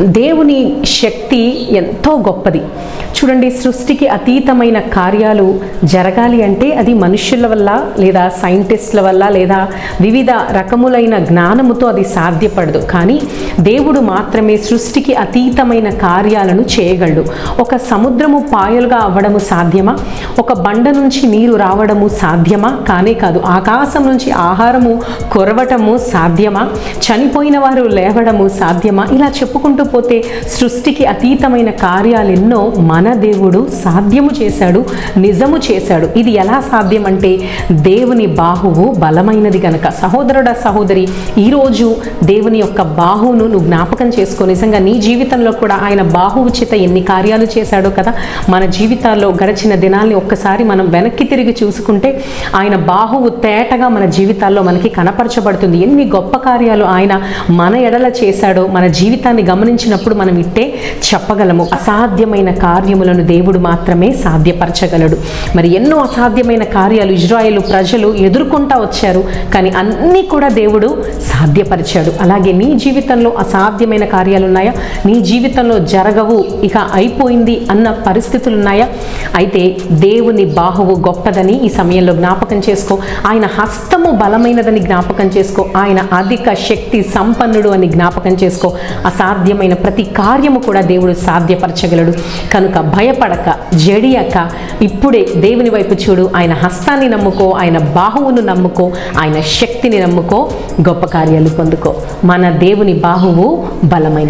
దేవుని శక్తి ఎంతో గొప్పది. చూడండి, సృష్టికి అతీతమైన కార్యాలు జరగాలి అంటే అది మనుషుల వల్ల లేదా సైంటిస్టుల వల్ల లేదా వివిధ రకములైన జ్ఞానముతో అది సాధ్యపడదు. కానీ దేవుడు మాత్రమే సృష్టికి అతీతమైన కార్యాలను చేయగలడు. ఒక సముద్రము పాయలుగా అవ్వడము సాధ్యమా? ఒక బండ నుంచి నీరు రావడము సాధ్యమా? కానే కాదు. ఆకాశం నుంచి ఆహారము కురవటము సాధ్యమా? చనిపోయిన వారు లేవడము సాధ్యమా? ఇలా చెప్పుకుంటూ పోతే సృష్టికి అతీతమైన కార్యాలు ఎన్నో మన దేవుడు సాధ్యము చేశాడు, నిజము చేశాడు. ఇది ఎలా సాధ్యం అంటే దేవుని బాహువు బలమైనది గనక. సహోదరుడా, సహోదరి, ఈరోజు దేవుని యొక్క బాహువును నువ్వు జ్ఞాపకం చేసుకో. నిజంగా నీ జీవితంలో కూడా ఆయన బాహువు చేత ఎన్ని కార్యాలు చేశాడో కదా. మన జీవితాల్లో గడిచిన దినాల్ని ఒక్కసారి మనం వెనక్కి తిరిగి చూసుకుంటే ఆయన బాహువు తేటగా మన జీవితాల్లో మనకి కనపరచబడుతుంది. ఎన్ని గొప్ప కార్యాలు ఆయన మన ఎడల చేశాడో మన జీవితాన్ని గమనించినప్పుడు మనం ఇట్టే చెప్పగలము. అసాధ్యమైన కార్యములను దేవుడు మాత్రమే సాధ్యపరచగలడు. మరి ఎన్నో అసాధ్యమైన కార్యాలు ఇజ్రాయేల్ ప్రజలు ఎదుర్కొంటా వచ్చారు, కానీ అన్నీ కూడా దేవుడు సాధ్యపరిచాడు. అలాగే నీ జీవితంలో అసాధ్యమైన కార్యాలు ఉన్నాయా? నీ జీవితంలో జరగవు, ఇక అయిపోయింది అన్న పరిస్థితులు ఉన్నాయా? అయితే దేవుని బాహువు గొప్పదని ఈ సమయంలో జ్ఞాపకం చేసుకో. ఆయన హస్తము బలమైనదని జ్ఞాపకం చేసుకో. ఆయన అధిక శక్తి సంపన్నుడు అని జ్ఞాపకం చేసుకో. అసాధ్యమైన ప్రతి కార్యము కూడా దేవుడు సాధ్యపరచగలడు. కనుక భయపడక, జడియక ఇప్పుడే దేవుని వైపు చూడు. ఆయన హస్తాన్ని నమ్ముకో, ఆయన బాహువును నమ్ముకో, ఆయన శక్తిని నమ్ముకో. గొప్ప కార్యాలు పొందుకో. మన దేవుని బాహువు బలమైనది.